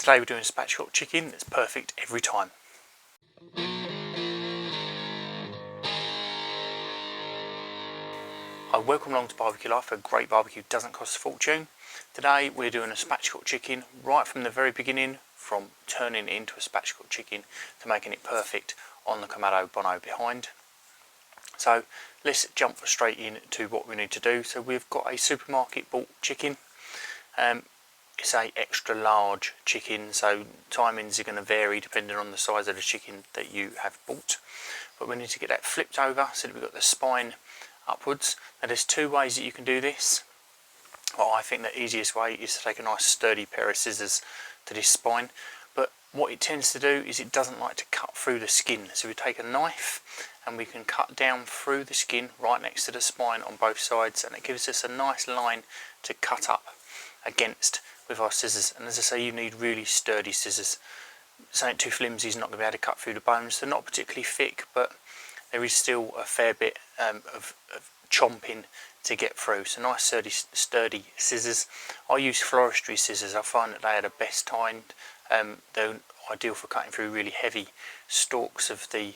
Today we're doing spatchcock chicken. It's perfect every time. Hi, welcome along to Barbecue Life, where great barbecue doesn't cost a fortune. Today we're doing a spatchcock chicken right from the very beginning, from turning into a spatchcock chicken to making it perfect on the Kamado Bono behind. So let's jump straight into what we need to do. So we've got a supermarket bought chicken. It's a extra large chicken, so timings are going to vary depending on the size of the chicken that you have bought. But we need to get that flipped over so that we've got the spine upwards. Now there's two ways that you can do this. Well, I think the easiest way is to take a nice sturdy pair of scissors to this spine, but what it tends to do is it doesn't like to cut through the skin. So we take a knife and we can cut down through the skin right next to the spine on both sides, and it gives us a nice line to cut up against with our scissors. And as I say, you need really sturdy scissors. Something too flimsy is not going to be able to cut through the bones. They're not particularly thick, but there is still a fair bit of chomping to get through. So nice sturdy scissors. I use floristry scissors. I find that they are the best kind. They're ideal for cutting through really heavy stalks of the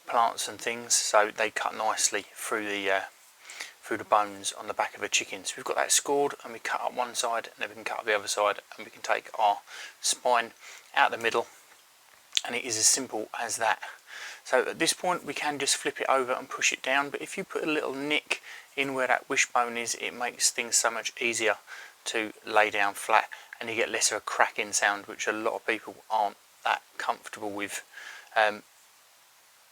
plants and things, so they cut nicely through the bones on the back of a chicken. So we've got that scored, and we cut up one side and then we can cut up the other side, and we can take our spine out the middle, and it is as simple as that. So at this point we can just flip it over and push it down, but if you put a little nick in where that wishbone is, it makes things so much easier to lay down flat, and you get less of a cracking sound, which a lot of people aren't that comfortable with.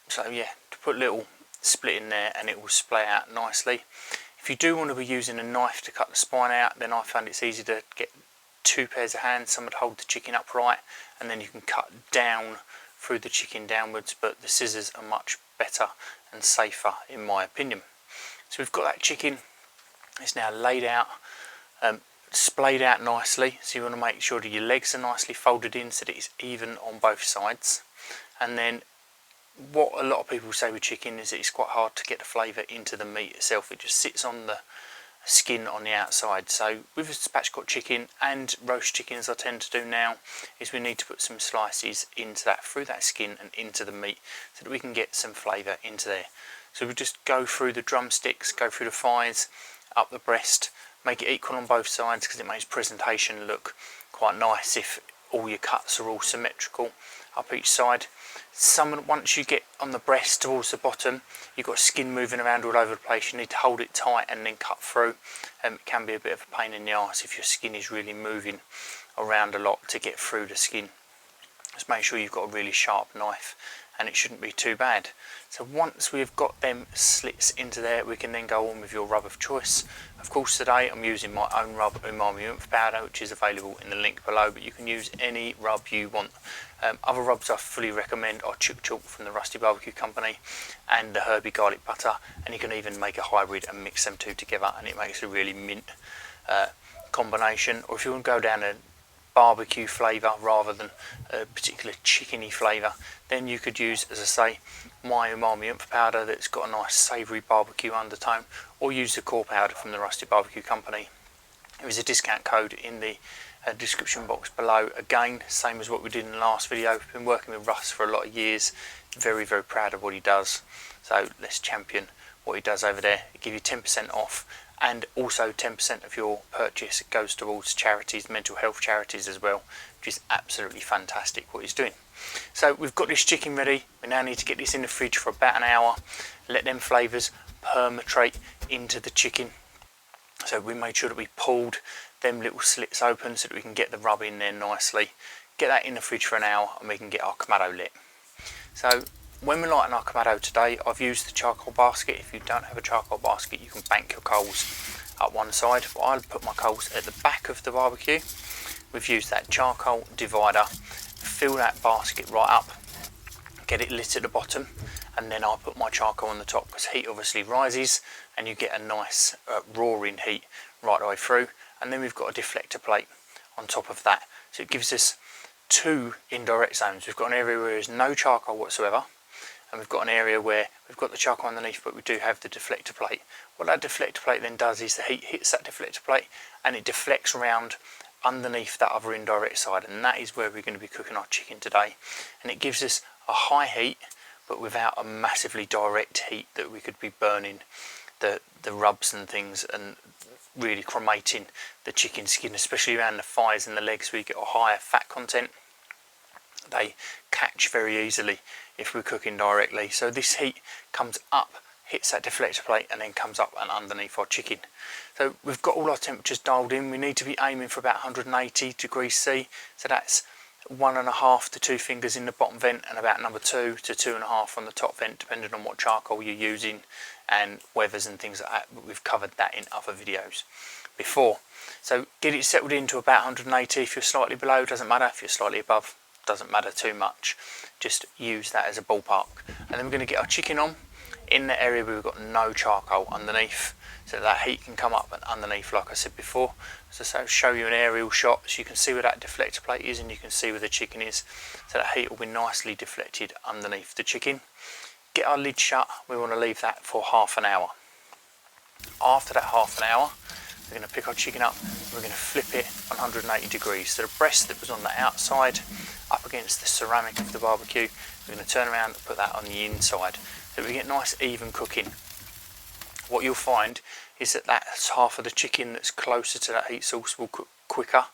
So yeah, to put a little split in there and it will splay out nicely. If you do want to be using a knife to cut the spine out, then I found it's easy to get two pairs of hands, someone to hold the chicken upright, and then you can cut down through the chicken downwards, but the scissors are much better and safer in my opinion. So we've got that chicken, it's now laid out, splayed out nicely, so you want to make sure that your legs are nicely folded in so that it's even on both sides. And then what a lot of people say with chicken is that it's quite hard to get the flavour into the meat itself. It just sits on the skin on the outside. So with a spatchcock chicken and roast chicken, as I tend to do now, is we need to put some slices into that, through that skin and into the meat, so that we can get some flavour into there. So we just go through the drumsticks, go through the thighs, up the breast, make it equal on both sides, because it makes presentation look quite nice if all your cuts are all symmetrical up each side. Once you get on the breast towards the bottom, you've got skin moving around all over the place. You need to hold it tight and then cut through. It can be a bit of a pain in the arse if your skin is really moving around a lot to get through the skin. Just make sure you've got a really sharp knife, and it shouldn't be too bad. So once we've got them slits into there, we can then go on with your rub of choice. Of course, today I'm using my own rub, umami oomph powder, which is available in the link below, but you can use any rub you want. Other rubs I fully recommend are Chook Chook from the Rusty Barbecue Company and the Herbie Garlic Butter, and you can even make a hybrid and mix them two together, and it makes a really mint combination. Or if you want to go down a barbecue flavour rather than a particular chickeny flavour, then you could use, as I say, my umami oomph powder that's got a nice savoury barbecue undertone, or use the core powder from the Rusty Barbecue Company. There is a discount code in the description box below. Again, same as what we did in the last video. We've been working with Russ for a lot of years, very proud of what he does, so let's champion what he does over there. Give you 10% off, and also 10% of your purchase goes towards charities, mental health charities as well, which is absolutely fantastic what he's doing. So we've got this chicken ready. We now need to get this in the fridge for about an hour, let them flavours permeate into the chicken. So we made sure that we pulled them little slits open so that we can get the rub in there nicely. Get that in the fridge for an hour, and we can get our Kamado lit. So when we're lighting our Kamado today, I've used the charcoal basket. If you don't have a charcoal basket, you can bank your coals up one side, but I'll put my coals at the back of the barbecue. We've used that charcoal divider, fill that basket right up, get it lit at the bottom, and then I'll put my charcoal on the top, because heat obviously rises and you get a nice roaring heat right the way through. And then we've got a deflector plate on top of that, so it gives us two indirect zones. We've got an area where there's no charcoal whatsoever, and we've got an area where we've got the charcoal underneath, but we do have the deflector plate. What that deflector plate then does is the heat hits that deflector plate and it deflects around underneath that other indirect side, and that is where we're going to be cooking our chicken today. And it gives us a high heat but without a massively direct heat that we could be burning the rubs and things and really cremating the chicken skin, especially around the thighs and the legs where you get a higher fat content. They catch very easily if we're cooking directly. So this heat comes up, hits that deflector plate, and then comes up and underneath our chicken. So we've got all our temperatures dialed in. We need to be aiming for about 180 degrees C. So that's 1.5 to 2 fingers in the bottom vent and about number 2 to 2.5 on the top vent, depending on what charcoal you're using and weathers and things like that. But we've covered that in other videos before. So get it settled into about 180. If you're slightly below, doesn't matter. If you're slightly above, doesn't matter too much. Just use that as a ballpark. And then we're going to get our chicken on in the area where we've got no charcoal underneath, so that heat can come up and underneath, like I said before. So I'll show you an aerial shot so you can see where that deflector plate is and you can see where the chicken is. So that heat will be nicely deflected underneath the chicken. Get our lid shut. We want to leave that for half an hour. After that half an hour, we're going to pick our chicken up and we're going to flip it 180 degrees. So the breast that was on the outside up against the ceramic of the barbecue, we're going to turn around and put that on the inside so we get nice even cooking. What you'll find is that that's half of the chicken that's closer to that heat source will cook quicker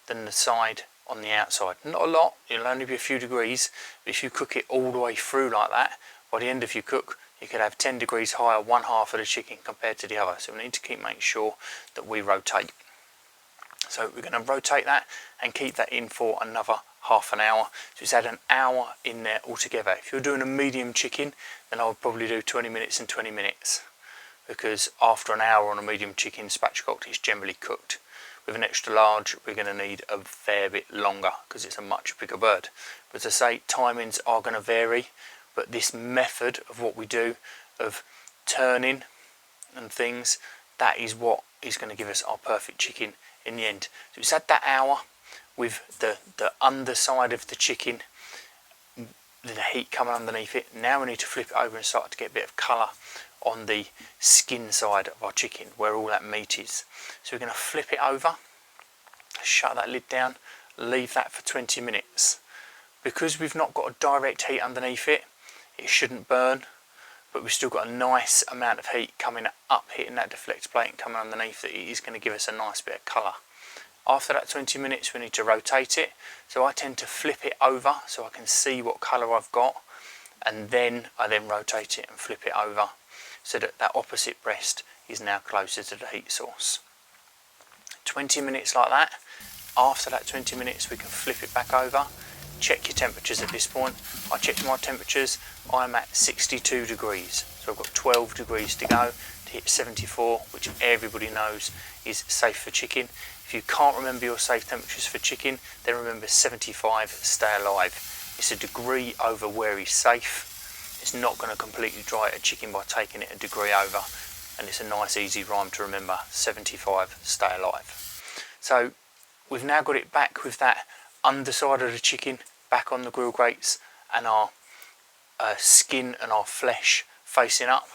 than the side on the outside. Not a lot, it'll only be a few degrees, but if you cook it all the way through like that, by the end of your cook you could have 10 degrees higher one half of the chicken compared to the other. So we need to keep making sure that we rotate. So we're going to rotate that and keep that in for another half an hour. So it's had an hour in there altogether. If you're doing a medium chicken, then I would probably do 20 minutes and 20 minutes. Because after an hour on a medium chicken spatchcocked, it's generally cooked. With an extra large, we're going to need a fair bit longer because it's a much bigger bird. But as I say, timings are going to vary, but this method of what we do of turning and things, that is what is going to give us our perfect chicken in the end. So it's had that hour with the underside of the chicken, the heat coming underneath it. Now we need to flip it over and start to get a bit of colour on the skin side of our chicken where all that meat is. So we're going to flip it over, shut that lid down, leave that for 20 minutes. Because we've not got a direct heat underneath it, it shouldn't burn, but we've still got a nice amount of heat coming up, hitting that deflector plate and coming underneath it. It is going to give us a nice bit of colour. After that 20 minutes we need to rotate it, so I tend to flip it over so I can see what colour I've got, and then I rotate it and flip it over so that that opposite breast is now closer to the heat source. 20 minutes like that. After that 20 minutes we can flip it back over. Check your temperatures at this point. I checked my temperatures, I'm at 62 degrees, so I've got 12 degrees to go to hit 74, which everybody knows is safe for chicken. If you can't remember your safe temperatures for chicken, then remember 75, stay alive. It's a degree over where is safe. It's not going to completely dry a chicken by taking it a degree over, and it's a nice easy rhyme to remember, 75, stay alive. So we've now got it back with that underside of the chicken back on the grill grates and our skin and our flesh facing up.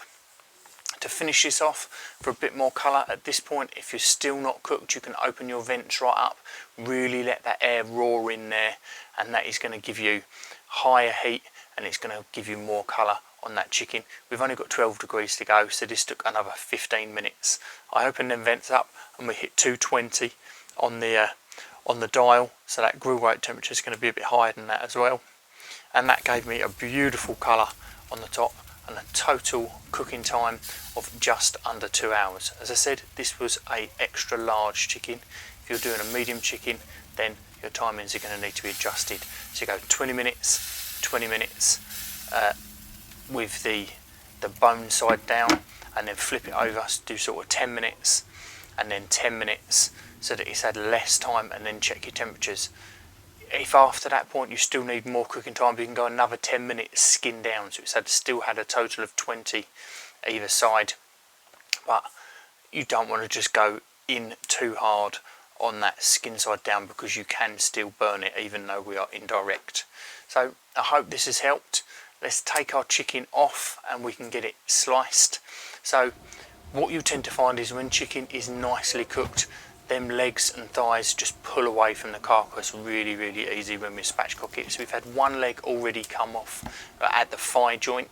To finish this off for a bit more colour at this point, if you're still not cooked, you can open your vents right up, really let that air roar in there, and that is going to give you higher heat and it's going to give you more colour on that chicken. We've only got 12 degrees to go, so this took another 15 minutes. I opened them vents up and we hit 220 on the dial, so that grill grate temperature is going to be a bit higher than that as well, and that gave me a beautiful colour on the top and a total cooking time of just under 2 hours. As I said, this was a extra large chicken. If you're doing a medium chicken, then your timings are going to need to be adjusted. So you go 20 minutes, 20 minutes with the bone side down, and then flip it over, do sort of 10 minutes and then 10 minutes so that it's had less time, and then check your temperatures. If after that point you still need more cooking time, you can go another 10 minutes skin down, so it's still had a total of 20 either side. But you don't want to just go in too hard on that skin side down, because you can still burn it even though we are indirect. So I hope this has helped. Let's take our chicken off and we can get it sliced. So what you tend to find is when chicken is nicely cooked, them legs and thighs just pull away from the carcass really easy when we spatchcock it. So we've had one leg already come off at the thigh joint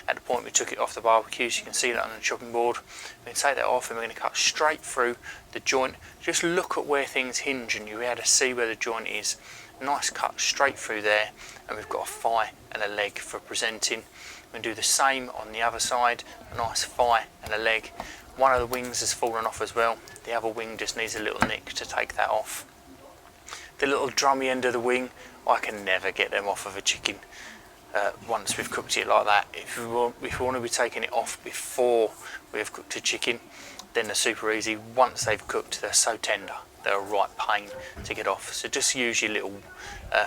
at the point we took it off the barbecue, so you can see that on the chopping board. We can take that off and we're going to cut straight through the joint. Just look at where things hinge and you'll be able to see where the joint is. Nice cut straight through there, and we've got a thigh and a leg for presenting. We're going to do the same on the other side, a nice thigh and a leg. One of the wings has fallen off as well. The other wing just needs a little nick to take that off. The little drummy end of the wing, I can never get them off of a chicken once we've cooked it like that. If we want to be taking it off before we have cooked a chicken, then they're super easy. Once they've cooked, they're so tender, they're a right pain to get off. So just use your little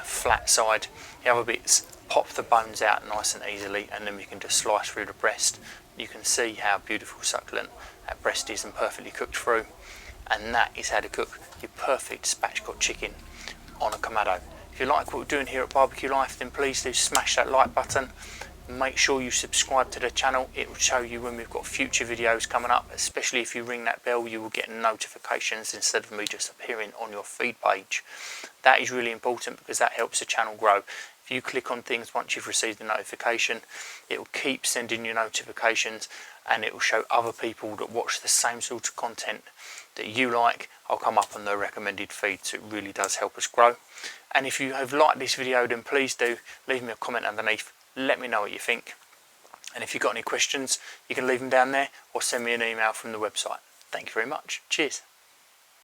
flat side. The other bits, pop the bones out nice and easily, and then we can just slice through the breast. You can see how beautiful succulent that breast is and perfectly cooked through. And that is how to cook your perfect spatchcock chicken on a Kamado. If you like what we're doing here at Barbecue Life, then please do smash that like button. Make sure you subscribe to the channel. It will show you when we've got future videos coming up. Especially if you ring that bell, you will get notifications instead of me just appearing on your feed page. That is really important because that helps the channel grow. If you click on things once you've received the notification, it will keep sending you notifications, and it will show other people that watch the same sort of content that you like. I'll come up on the recommended feed, so it really does help us grow. And if you have liked this video, then please do leave me a comment underneath. Let me know what you think. And if you've got any questions, you can leave them down there or send me an email from the website. Thank you very much. Cheers.